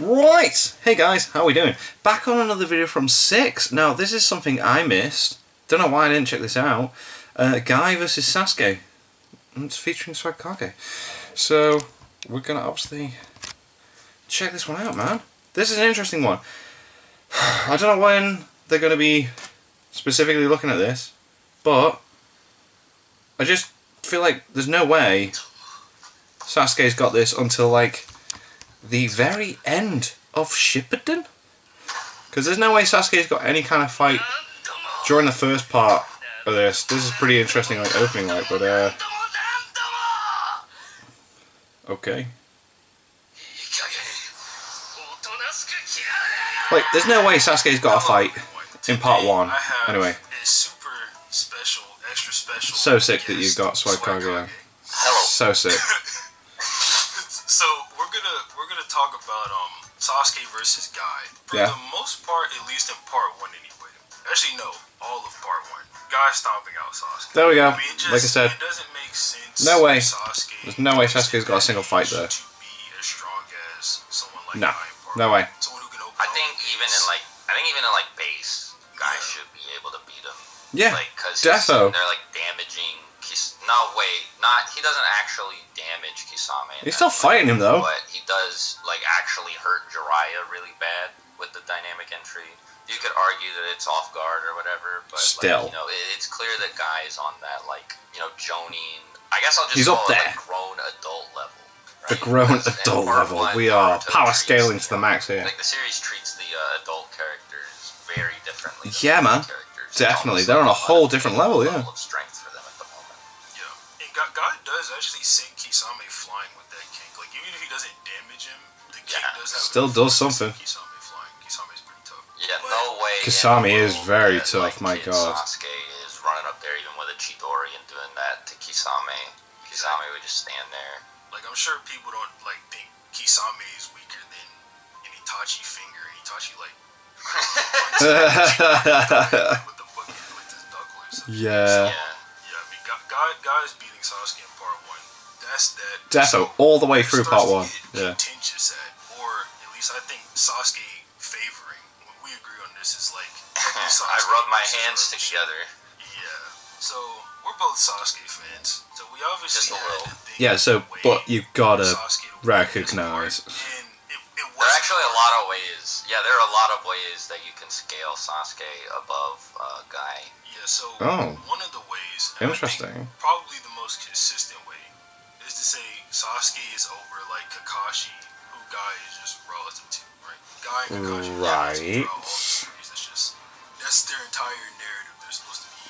Right, hey guys, how are we doing? Back on another video from 6. Now, this is something I missed. Don't know why I didn't check this out. Guy versus Sasuke. It's featuring Swagkage. So, we're gonna obviously check this one out, man. This is an interesting one. I don't know when they're gonna be specifically looking at this, but I just feel like there's no way Sasuke's got this until like the very end of Shippuden? Because there's no way Sasuke's got any kind of fight during the first part of this. This is pretty interesting, like, opening, like, but, okay. Like, there's no way Sasuke's got a fight in part 1. Anyway. So sick that you got Swagkage. So sick. So we're gonna talk about Sasuke versus Guy. For the most part, at least in part 1 anyway. Actually no, all of part 1. Guy stomping out Sasuke. There we go. I mean, like I said, it doesn't make sense. No way. There's no way Sasuke's got a single fight there. To be as strong as someone like no, Guy in part no 1. way. Someone who can open I think even in like base, Guy should be able to beat him. Yeah, like, cause defo. They're like damaging. No, wait, not. He doesn't actually damage Kisame. He's still fighting him though. But he does like actually hurt Jiraiya really bad with the dynamic entry. You could argue that it's off guard or whatever, but still, like, it's clear that Guy is on that Jonin. I guess I'll just He's call up it there. Like grown adult level. Right? The grown Because adult in part level. 1, We are Naruto power treats scaling to the max here. Like the series treats the adult characters very differently. Yeah, man. Definitely, they're on a whole different level. Yeah. Level of strength for them at the moment. Yeah, and Guy does actually send Kisame flying with that kick. Like even if he doesn't damage him, the kick does have still does something. Kisame flying. Kisame's pretty tough. Yeah, no way. Kisame is very tough. My Kid God. Sasuke is running up there even with a Chidori and doing that to Kisame. Kisame would just stand there. Like I'm sure people don't think Kisame is weaker than an Itachi finger. And Itachi with his knuckles. Yeah. Yeah. I mean, Guy's beating Sasuke in part 1. That's that. Defo, all the way through part 1. Yeah. Contentious at, or at least I think Sasuke favoring. When we agree on this is like. I rub my hands together. Yeah. So we're both Sasuke fans. So we obviously had to think. Yeah. So, but you gotta Sasuke recognize. There are actually a lot of ways. Yeah, there are a lot of ways that you can scale Sasuke above Guy. Yeah, so one of the ways, interesting. I think probably the most consistent way, is to say Sasuke is over like Kakashi, who Guy is just relative to, right? Guy and Kakashi right. That's their entire narrative. They're supposed to be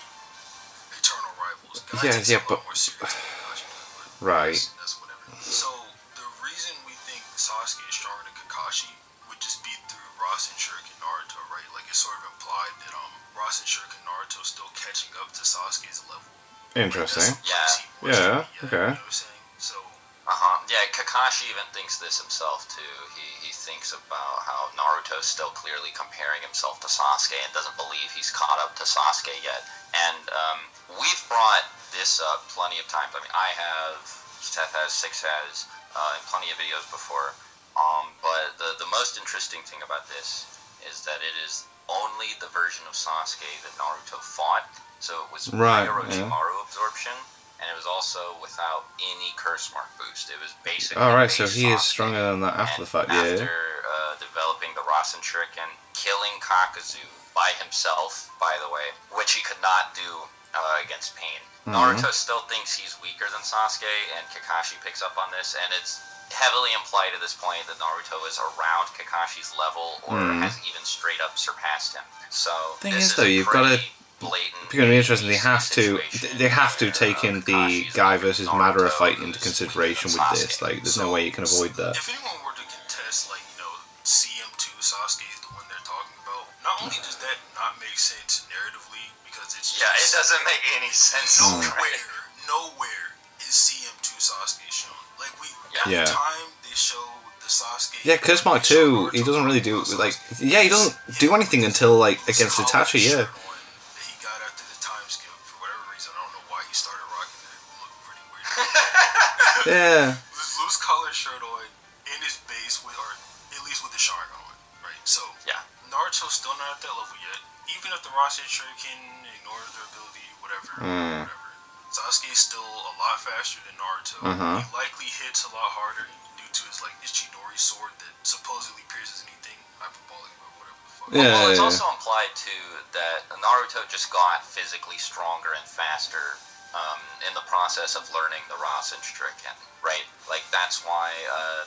eternal rivals. Guy takes yeah, a lot more serious than Kakashi does, but right. That's whatever. So the reason we think Sasuke is stronger than Kakashi would just be through Rasen, Shuriken, Naruto, right? Like it's sort of implied that Rasen, Shuriken, Naruto still catching up to Sasuke's level. Interesting. Yeah. Yeah. Okay. You know what I'm saying? So. Yeah, Kakashi even thinks this himself too. He thinks about how Naruto's still clearly comparing himself to Sasuke and doesn't believe he's caught up to Sasuke yet. And we've brought this up plenty of times. I mean, I have, Seth has, Six has, in plenty of videos before. But the most interesting thing about this is that it is only the version of Sasuke that Naruto fought. So it was Orochimaru absorption, and it was also without any curse mark boost. It was basically so he is stronger than that after the fact, After developing the Rasen Shuriken, killing Kakuzu by himself, by the way, which he could not do against Pain. Naruto still thinks he's weaker than Sasuke, and Kakashi picks up on this, and it's heavily implied at this point that Naruto is around Kakashi's level, or has even straight up surpassed him. So thing is, though, you've got to. It's going to be interesting. They have to take in the Guy versus Madara fight into consideration with this. Like, there's no way you can avoid that. If anyone were to contest, CM2 Sasuke is the one they're talking about, not only does that not make sense narratively, because it's it doesn't make any sense. Nowhere is CM2 Sasuke shown. Like every time they show the Sasuke. Yeah, Curse Mark 2, he doesn't really do he doesn't do anything until against Itachi. Yeah. He got after the time skip for whatever reason. I don't know why he started rocking that. It looked pretty weird. Yeah. This loose collar shirt on in his base with, or at least with the Sharingan, right? So Yeah. Naruto's still not at that level yet. Even if the Rasen Shuriken ignores their ability, whatever. Sasuke's still a lot faster than Naruto. He likely hits a lot harder due to his like Ichidori sword that supposedly pierces anything. Hyperbolic, but whatever the fuck. Well, it's also implied too that Naruto just got physically stronger and faster in the process of learning the Rasen Shuriken, right? Like that's why,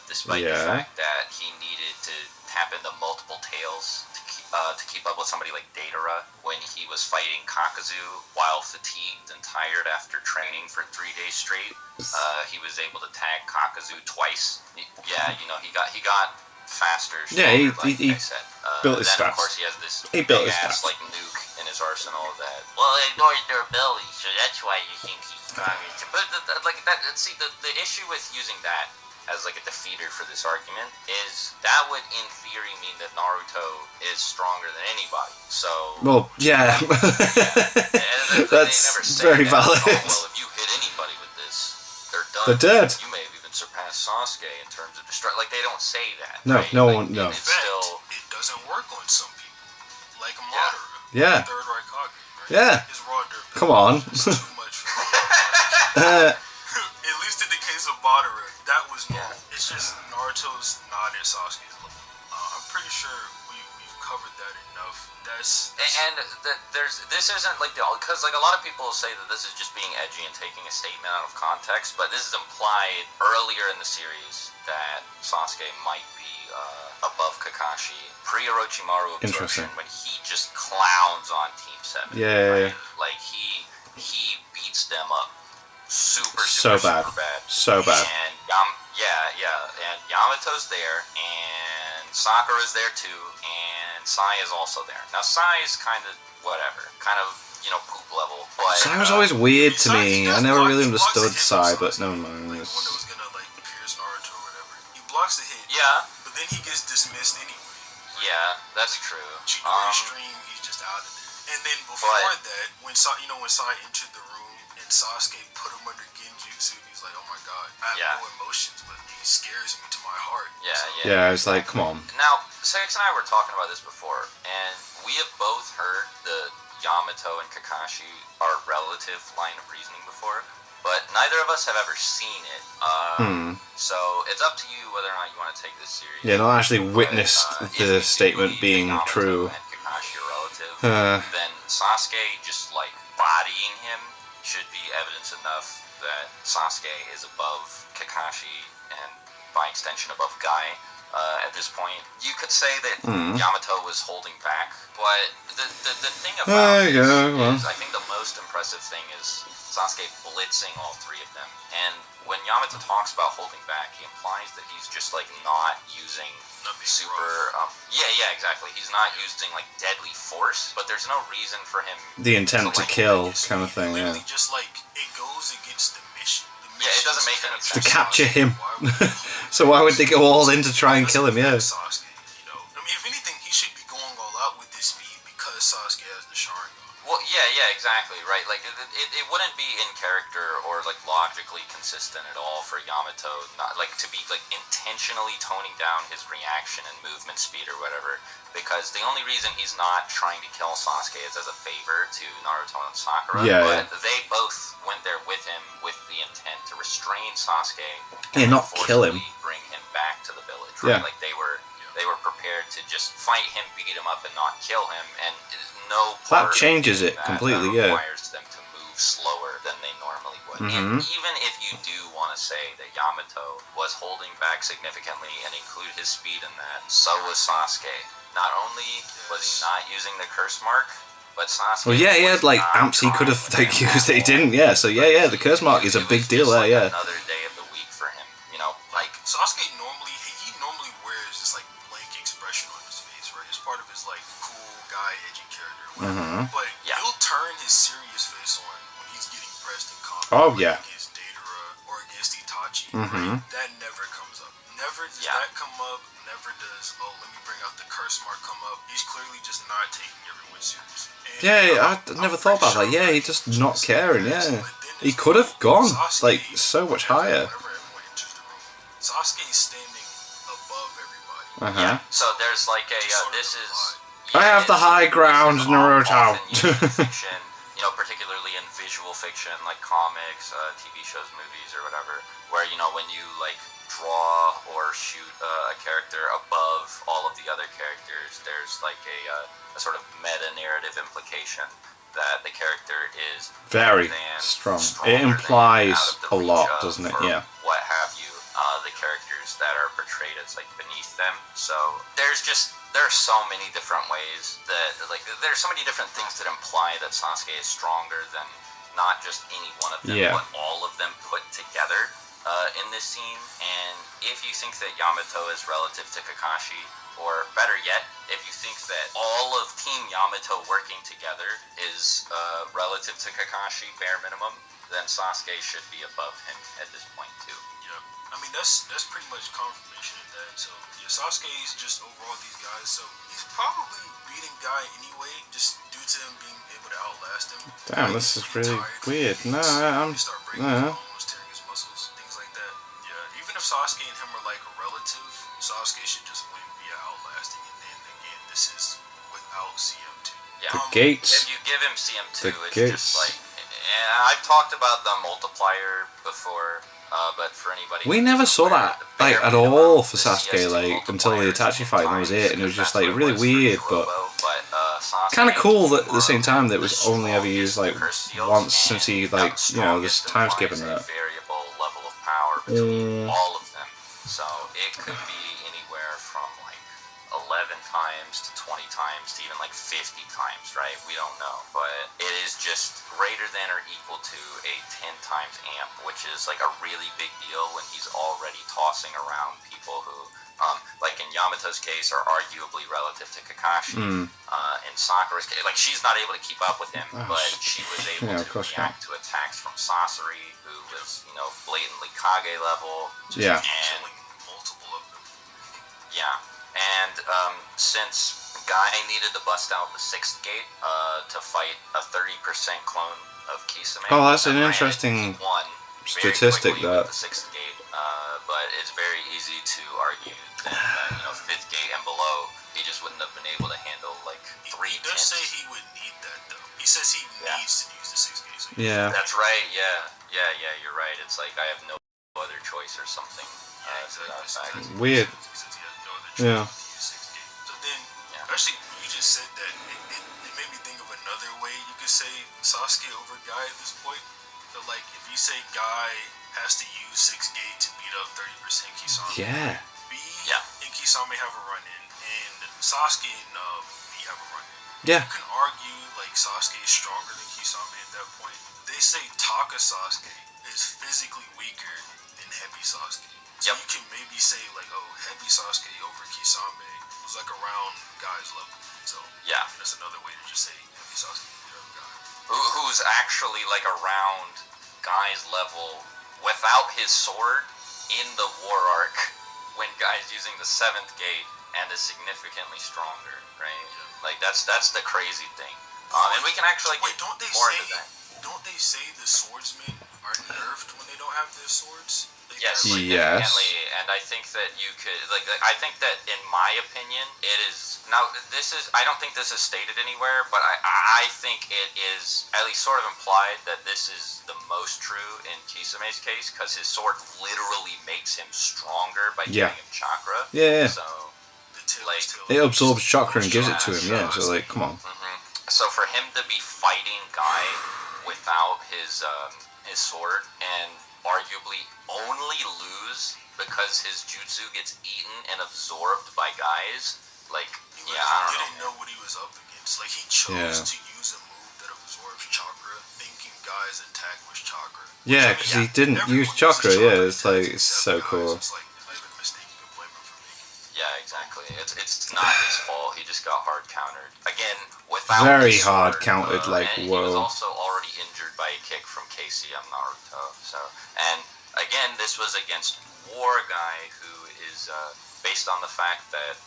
despite the fact that he needed to tap into multiple tails to keep up with somebody like Datara when he was fighting Kakazu while fatigued and tired after training for 3 days straight, he was able to tag Kakazu twice. He got faster. Stronger, he I said. built his then stats. Of course, he has this He built his big-ass stats. like nuke in his arsenal that it ignores their ability, so that's why you think he's stronger. But the issue with using that as like a defeater for this argument is that would in theory mean that Naruto is stronger than anybody. So That's very valid. Well, if you hit anybody with this, they're done. They're dead. You may have even surpassed Sasuke in terms of destruct. Like they don't say that. No, right? no like, one. No. In fact, it doesn't work on some people, like Madara. Yeah. Third Raikage. Right? Yeah. His raw durability Come on. was too much for me. At least in the case of Madara, that was normal. It's just Naruto's not at Sasuke's level. I'm pretty sure we've covered that enough. This isn't like because like a lot of people will say that this is just being edgy and taking a statement out of context, but this is implied earlier in the series that Sasuke might be above Kakashi pre-Orochimaru absorption when he just clowns on Team 7. Yeah. Like he beats them up super bad. So bad. And and Yamato's there, and Sakura's there too, and Sai is also there. Now Sai is kind of poop level, but Sai was always weird to me. I never really understood Sai, but no like mind. the one that was gonna like pierce Naruto or whatever. He blocks the hit. Yeah. But then he gets dismissed anyway. Yeah, that's true. Chidori stream, he's just out of there. And then before that, when Sai entered the room and Sasuke put him under Genjutsu, he's like, oh my god, I have no emotions, but he scares me to my heart. Yeah, I was like, come on. Now, Sex and I were talking about this before, and we have both heard the Yamato and Kakashi are relative line of reasoning before, but neither of us have ever seen it. So it's up to you whether or not you want to take this seriously. Yeah, not actually witnessed the statement being true. And Kakashi are relative, then Sasuke just like bodying him should be evidence enough that Sasuke is above Kakashi and by extension above Guy. At this point, you could say that Yamato was holding back, but the thing about it is I think the most impressive thing is Sasuke blitzing all three of them. And when Yamato talks about holding back, he implies that he's just like not using exactly. He's not using like deadly force, but there's no reason for him the intent to kill kind of thing. Yeah. Just like it goes against the mission. It doesn't make any sense. To capture him. So why would they go all in to try and kill him? Yeah. Sasuke, if anything, he should be going all out with this speed because Sasuke has the Sharingan. Well, yeah, exactly, right. Like it wouldn't be in character or like logically consistent at all for Yamato not like to be like intentionally toning down his reaction and movement speed or whatever. Because the only reason he's not trying to kill Sasuke is as a favor to Naruto and Sakura. But they both went there with him with the intent to restrain Sasuke and not kill him. Bring him back to the village. Right? Yeah. Like they were prepared to just fight him, beat him up, and not kill him. And no part that changes it completely. Yeah. Requires them to move slower than they normally would. And even if you do want to say that Yamato was holding back significantly and include his speed in that, so was Sasuke. Not only was he not using the curse mark, but Sasuke. Well, yeah, he had like amps he could have like used that he didn't. Yeah, so yeah, the curse mark is a big deal there. Yeah. Another day of the week for him, like Sasuke normally wears this like blank expression on his face, right? It's part of his like cool guy, edgy character, or whatever. But he'll turn his serious face on when he's getting pressed in combat. Oh yeah. Against Datara or against Itachi, right? That never comes up. Never does that come up. Never does. Oh, let me bring out the curse mark. Come up. He's clearly just not taking everyone seriously. I never thought about that. Yeah, he's just not caring. Yeah, he could have gone like so much higher. Whenever everyone enters the room, Sasuke is standing above everybody. Yeah. So there's like a this is. I have the high ground, Naruto. Fiction, you know, particularly in visual fiction, like comics, TV shows, movies, or whatever, where, you know, when you like draw or shoot a character above all of the other characters, there's like a sort of meta-narrative implication that the character is very strong. It implies a lot, doesn't it? Yeah. What have you? The characters that are portrayed as like beneath them. So there are so many different ways that like there's so many different things that imply that Sasuke is stronger than not just any one of them, but all of them put together in this scene. And if you think that Yamato is relative to Kakashi, or better yet, if you think that all of Team Yamato working together is relative to Kakashi, bare minimum, then Sasuke should be above him at this point too. I mean, that's pretty much confirmation of that. So, yeah, Sasuke is just overall these guys. So, he's probably beating Guy anyway, just due to him being able to outlast him. Damn, this is really weird. No, I'm... Start breaking his bones, tearing his muscles, things like that. Yeah, even if Sasuke and him are like a relative, Sasuke should just win via outlasting. And then, again, this is without CM2. Yeah. The gates. If you give him CM2, it's just like... And I've talked about the multiplier before... but for anybody, we never saw that like at all for Sasuke, like until the Itachi fight, and that was it. And it was just like really weird, but kind of cool that at the same time that it was only ever used like once since he like this time skip and that. Variable level of power between all of them, so it could be anywhere from like 11 times to 20 times to even like 50 times, right? We don't know, but it is just greater than or equal to a 10 times amp, which is like a really big deal when he's already tossing around people who, like in Yamato's case, are arguably relative to Kakashi. In Sakura's case, like she's not able to keep up with him, but she was able to react to attacks from Sasori, who was, blatantly Kage level. Yeah. And multiple of them. Yeah. And since Guy needed to bust out the 6th gate to fight a 30% clone of Kisame. Oh, that's an interesting statistic. That the 6th gate, but it's very easy to argue that 5th gate and below, he just wouldn't have been able to handle like 3 He does say he would need that though. He says he needs to use the 6th gate. So that's right. Yeah. You're right. It's like I have no other choice or something. Weird. Yeah. So then, actually, you just said that it made me think of another way you could say Sasuke over Guy at this point. So, like, if you say Guy has to use 6 gate to beat up 30% Kisame. Yeah. B and Kisame have a run-in, and Sasuke and B have a run-in. Yeah. You can argue, like, Sasuke is stronger than Kisame at that point. They say Taka Sasuke is physically weaker than Heavy Sasuke. So you can maybe say, like, Heavy Sasuke over Kisame was, like, around Guy's level. So, that's another way to just say Heavy Sasuke over Guy. Who's actually, like, around Guy's level without his sword in the war arc when Guy's using the 7th gate and is significantly stronger, right? Like, that's the crazy thing. And we can actually get more into that. Don't they say the swordsmen are nerfed when they don't have their swords? Yes, significantly, and I think that you could, I think that in my opinion, it is, now I don't think this is stated anywhere, but I think it is at least sort of implied that this is the most true in Kisame's case, because his sword literally makes him stronger by giving him chakra. Yeah. So, like, it absorbs chakra and gives it to him, so, like, come on. So for him to be fighting Guy without his sword, and arguably only lose because his jutsu gets eaten and absorbed by Guy's, like, I don't know. He didn't know what he was up against. Like, he chose to use a move that absorbs chakra, thinking Guy's attack was chakra. Yeah, because he didn't use chakra, it's like, it's so cool. It's like, it's not even a mistake you can blame him for making. Yeah, exactly. It's not his fault. He just got hard countered. Again, without very his hard sword, countered, like, and whoa. he was also already injured by a kick from Casey on Naruto. So, and again, this was against War Guy, who is based on the fact that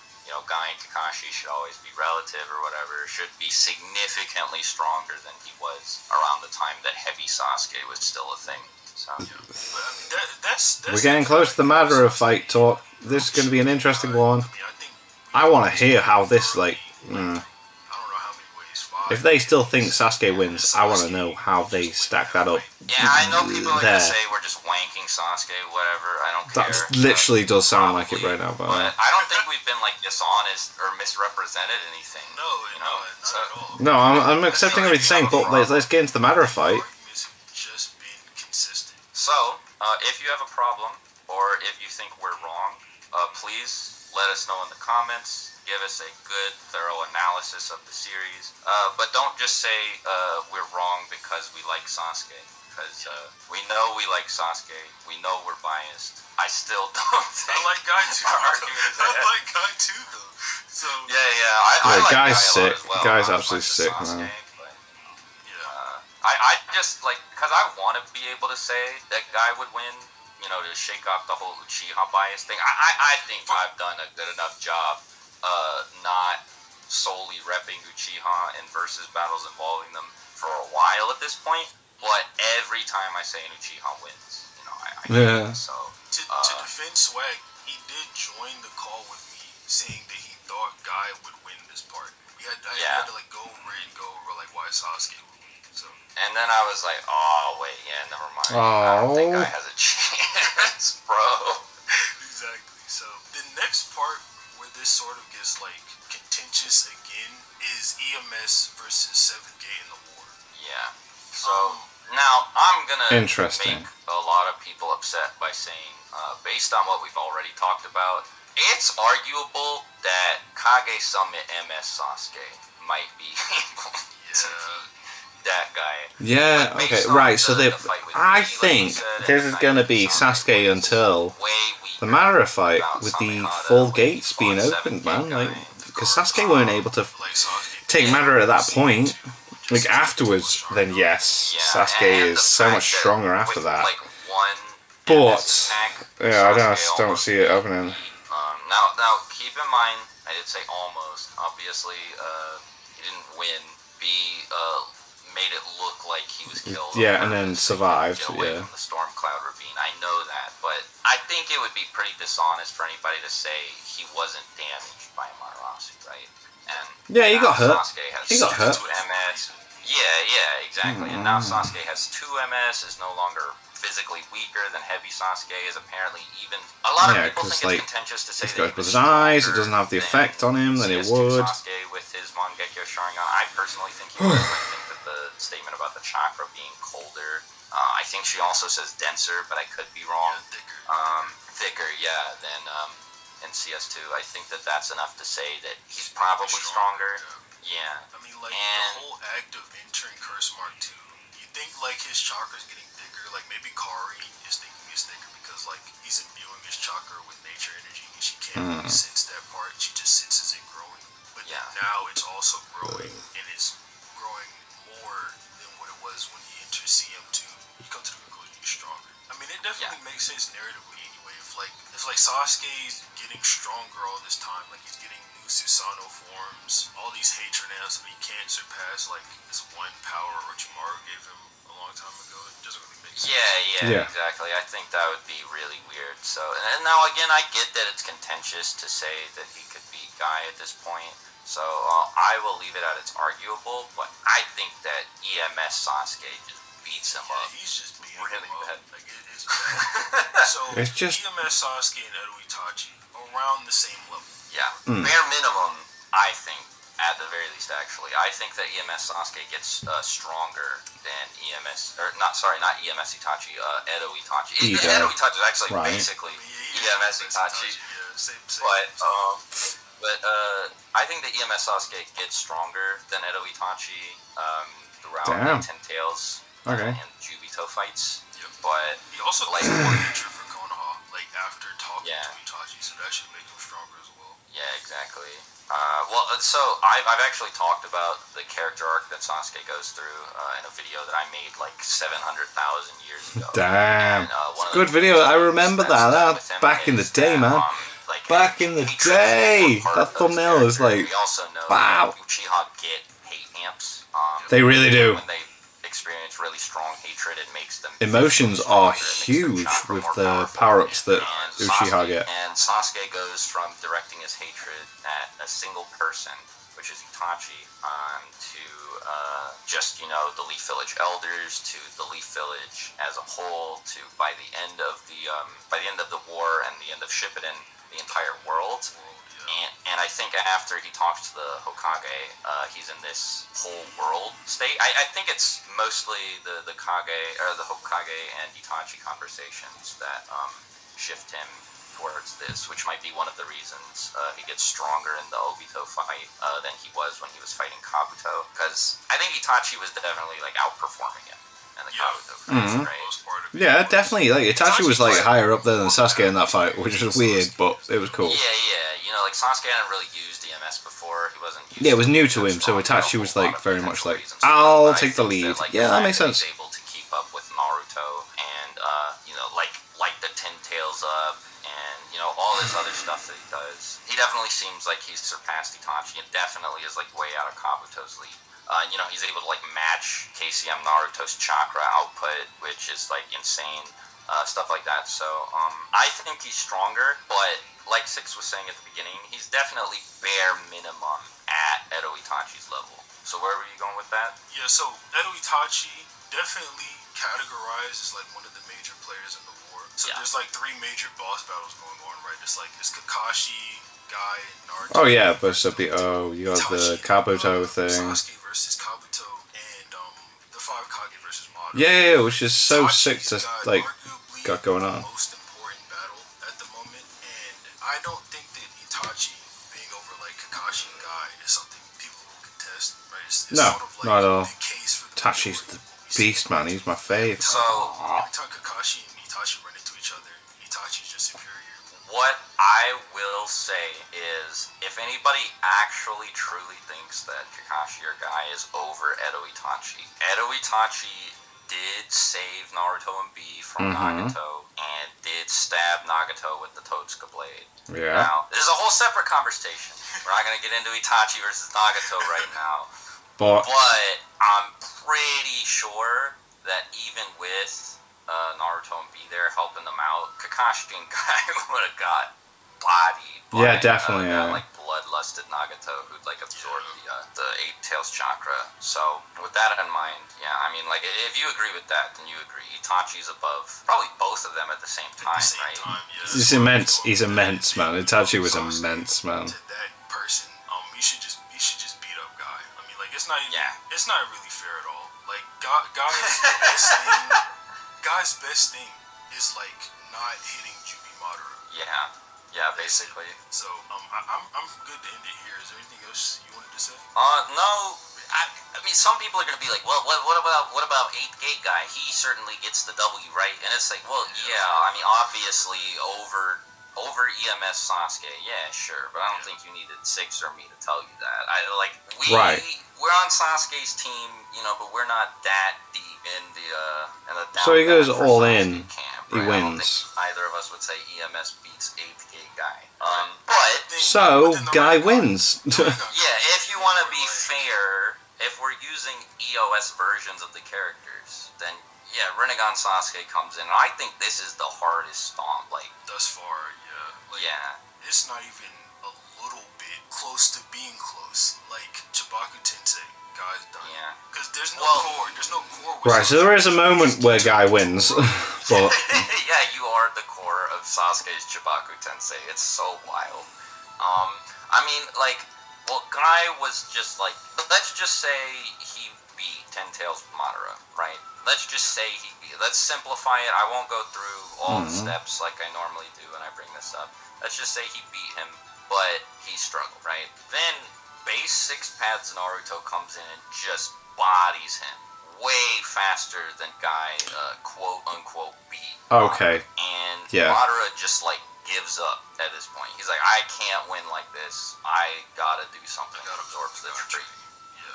Guy and Kakashi should always be relative or whatever, should be significantly stronger than he was around the time that Heavy Sasuke was still a thing. So, but, I mean, that's we're getting close to the Madara fight talk. This is going to be an interesting one. I mean, I think I want to hear how this, like... I don't know how many ways. 5. If they still think Sasuke wins, I want to know how they stack that up. Yeah, I know people like to say we're just wanking Sasuke, whatever. I don't care. That literally does sound like it right now, but I don't think we've been like dishonest or misrepresented anything. No, not at all. no, I'm accepting everything you're saying, but let's get into the matter of fight. Just being consistent. So, if you have a problem or if you think we're wrong, please let us know in the comments. Give us a good, thorough analysis of the series. But don't just say we're wrong because we like Sasuke. Because we know we like Sasuke. We know we're biased. I still don't think... I like Guy too. I like Guy too, though. So, yeah. I like Guy's Guy sick. A lot as well. Guy's absolutely sick, Sasuke, man. but, I just, like... Because I want to be able to say that Guy would win, you know, to shake off the whole Uchiha bias thing. I think I've done a good enough job not solely repping Uchiha in versus battles involving them for a while at this point, but every time I say an Uchiha wins, you know, I so to defend Swag, he did join the call with me saying that he thought Guy would win this part. He had to like go over like why Sasuke would win. So and then I was like, oh wait, yeah, never mind. I don't think Guy has a chance, bro. Exactly. So the next part where this sort of gets like contentious again is EMS versus 7th Gate in the war. Yeah. So now I'm gonna Interesting. make a lot of people upset by saying, based on what we've already talked about, it's arguable that Kage-sama EMS Sasuke might be able to beat that guy. Yeah, okay, right, so I think this is going to be Sasuke until the Madara fight with the full gates being opened, man. Like, because Sasuke weren't able to take Madara at that point. Like, afterwards, then yes, Sasuke is so much stronger after that. But, yeah, I don't see it opening. Now, keep in mind, I did say almost. Obviously, he didn't win. Made it look like he was killed. Yeah, and then survived. Away from the storm cloud ravine. I know that, but I think it would be pretty dishonest for anybody to say he wasn't damaged by Amaterasu, right? And yeah, he got hurt. He got hurt. MS. Yeah, exactly. And now Sasuke has 2 MS, is no longer physically weaker than heavy Sasuke, is apparently even... A lot of people think it's contentious to say that with his eyes, it doesn't have the effect on him that it would. Sasuke with his Mangekyo Sharingan, I personally think he would. I think that the statement about the chakra being colder, I think she also says denser, but I could be wrong. Thicker, yeah, than in CS2. I think that that's enough to say that he's probably stronger. Yeah. I mean, like, the whole act of entering Curse Mark 2, you think, like, his chakra's getting thicker. Like, maybe Kari is thinking it's thicker because, like, he's imbuing his chakra with nature energy, and she can't really sense that part. She just senses it growing. But now it's also growing, and it's growing more than what it was when he enters CM2. You come to the conclusion he's stronger. I mean, it definitely makes sense narratively anyway. If Sasuke's getting stronger all this time, like, he's getting new Susanoo forms, all these hatred nails that he can't surpass, like, this one power Orochimaru gave him a long time ago, it doesn't really make sense. Yeah, exactly. I think that would be really weird. So, and now again, I get that it's contentious to say that he could beat Guy at this point. So I will leave it at it's arguable, but I think that EMS Sasuke just beats him up. He's just beating really him bad. up. Like, it's bad. So it's just... EMS Sasuke and Edo Itachi around the same level. Yeah, bare minimum, I think. At the very least, actually, I think that EMS Sasuke gets stronger than EMS, or not EMS Itachi, Edo Itachi. Edo Itachi is actually basically EMS Itachi. Same. But I think that EMS Sasuke gets stronger than Edo Itachi throughout Ten Tails and Jubito fights. Yep. But he also gets more nature for Konoha, like after talking to Itachi, so that should make him stronger as well. Yeah, exactly. So I've actually talked about the character arc that Sasuke goes through in a video that I made like 700,000 years ago. Damn, it's a good video. I remember that back in the day, man. Back in the day, that thumbnail is like, we also know wow. Uchiha get hate amps. They really do. When they experience gets really strong hatred, it makes them... Emotions are huge with the power-ups that Uchiha get. And Sasuke goes from directing his hatred at a single person, which is Itachi, to just, you know, the Leaf Village elders, to the Leaf Village as a whole, to by the end of the war and the end of Shippuden, the entire world. And I think after he talks to the Hokage, he's in this whole world state. I think it's mostly the Kage or the Hokage and Itachi conversations that shift him towards this, which might be one of the reasons he gets stronger in the Obito fight than he was when he was fighting Kabuto. Because I think Itachi was definitely like outperforming him in the Kabuto fight, right? Yeah, definitely. Like Itachi was like higher up there than Sasuke in that fight, which was weird, but it was cool. Yeah. You know, like Sasuke hadn't really used EMS before. He wasn't. Yeah, it was new to him, so Itachi was like very much like, I'll take the lead. Yeah, that makes sense. He was able to keep up with Naruto and you know, like the 10 tails up and you know all this other stuff that he does. He definitely seems like he's surpassed Itachi and definitely is like way out of Kabuto's league. You know, he's able to like match KCM Naruto's chakra output, which is like insane. Stuff like that. So I think he's stronger, but like Six was saying at the beginning, he's definitely bare minimum at Edo Itachi's level. So where were you going with that? Yeah, so Edo Itachi definitely categorized as like one of the major players in the war. So there's like 3 major boss battles going on, right? It's like it's Kakashi, Guy, and Naruto. Oh yeah, but you got the Kabuto thing. Sasuke versus Kabuto, and the 5 Kage versus Madara. Yeah, which is so sick to like got going on. The most important battle at the moment, and I don't think that Itachi being over like Kakashi and Guy is something people will contest, right? It's No, sort of like not at all. the case for the Itachi's the beast, man. He's my fave. So every time Kakashi and Itachi run into each other, Itachi's just superior. what I will say is, if anybody actually truly thinks that Kakashi or Guy is over Edo Itachi did save Naruto and B from Nagato and did stab Nagato with the Totsuka blade. Yeah. Now, this is a whole separate conversation. We're not going to get into Itachi versus Nagato right now. But I'm pretty sure that even with Naruto and B there helping them out, Kakashi and Guy would have got bodied by definitely, that, like bloodlusted Nagato who'd like absorbed the 8 Tails chakra. So with that in mind, yeah, I mean, like if you agree with that, then you agree. Itachi's above probably both of them at the same time, right? He's immense. He's immense, man. Itachi was immense, man. To that person, you should just beat up Guy. I mean, like it's not really fair at all. Like Guy's best thing is like not hitting Jubi Madara. Yeah, basically. So I'm good to end it here. Is there anything else you wanted to say? No. I mean, some people are gonna be like, well, what about 8th Gate Guy? He certainly gets the W, right? And it's like, well, yeah. I mean, obviously over EMS Sasuke, yeah, sure, but I don't think you needed 6 or me to tell you that. We're on Sasuke's team, you know, but we're not that deep in the So he goes for all Sasuke in. Camp, He right? wins. I don't think either of us would say EMS beats 8th Gate Guy. But So Guy wins. yeah, if you want to be fair, if we're using EOS versions of the characters, then yeah, Rinnegan Sasuke comes in, and I think this is the hardest stomp, like Thus far, yeah. Like, yeah. It's not even a little bit close to being close. Like Chibaku Tensei, Guy's done. Yeah. Because there's no core. There's no core. Right, so there is a moment where Guy wins, but yeah, you are the core of Sasuke's Chibaku Tensei. It's so wild. I mean, like, well, Guy was just like, let's just say he beat 10 Tails Madara, right? Let's just say let's simplify it. I won't go through all the steps like I normally do when I bring this up. Let's just say he beat him, but he struggled, right? Then base 6 Paths Naruto comes in and just bodies him way faster than Guy, quote unquote, beat. okay. And Yeah. Madara just like gives up at this point. He's like, I can't win like this. I gotta do something that absorbs the tree.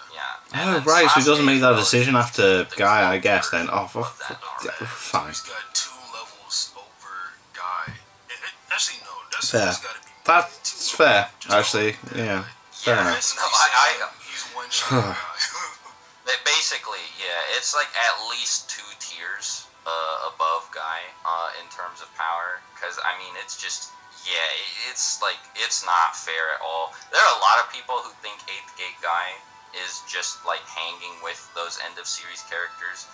Yeah. Oh, right, so he doesn't make that decision after Guy, I guess, then. Oh, fine. He's got 2 levels over Guy. Actually, no. That's Fair. gotta be That's fair, actually. Yeah, fair enough. No, He's one shot Guy. Basically, yeah, it's like at least 2 tiers above Guy in terms of power. Because, I mean, it's just, yeah, it's like, it's not fair at all. There are a lot of people who think 8th Gate Guy is just like hanging with those end of series characters.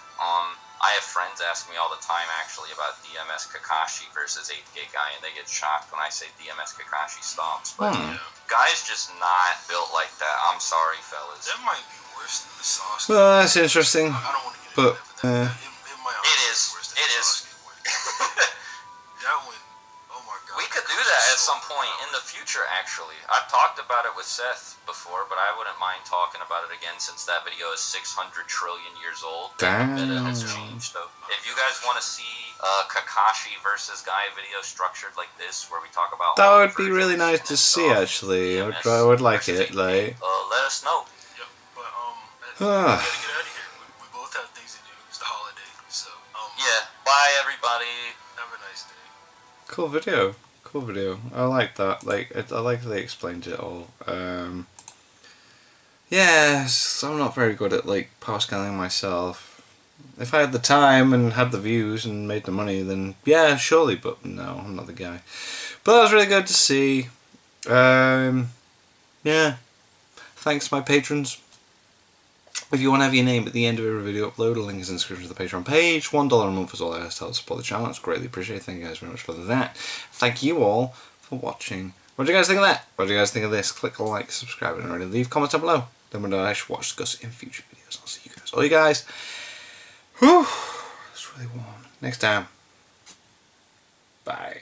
I have friends ask me all the time actually about DMS Kakashi versus 8th Gate Guy, and they get shocked when I say DMS Kakashi stomps. But Guy's just not built like that. I'm sorry, fellas. That might be worse than the Sasuke. Well, that's interesting. I don't want to get into that, but it might it is. Be worse than It the is. Sasuke one. That one, oh my god. We could do that at some point in the future, actually. I've talked about it with Seth before, but I wouldn't mind talking about it again since that video is 600 trillion years old. Damn. The meta has changed, though. If you guys want to see Kakashi versus Guy video structured like this, where we talk about that would be really nice to see, actually. I would like it. Like, let us know. Yep, but we gotta get out of here. We both have things to do. It's the holiday, so yeah. Bye, everybody. Have a nice day. cool video. Cool video. I like that. Like, I like that they explained it all. Yes, I'm not very good at like power scaling myself. If I had the time and had the views and made the money, then yeah, surely. But no, I'm not the guy. But that was really good to see. Yeah. Thanks, my patrons. If you want to have your name at the end of every video upload, a link is in the description of the Patreon page. $1 a month is all I ask to help support the channel. It's greatly appreciated. Thank you guys very much for that. Thank you all for watching. What do you guys think of that? What do you guys think of this? Click like, subscribe, and already leave comments down below. Then we'll know I should watch discuss in future videos. I'll see you guys. All you guys. Whew. It's really warm. Next time. Bye.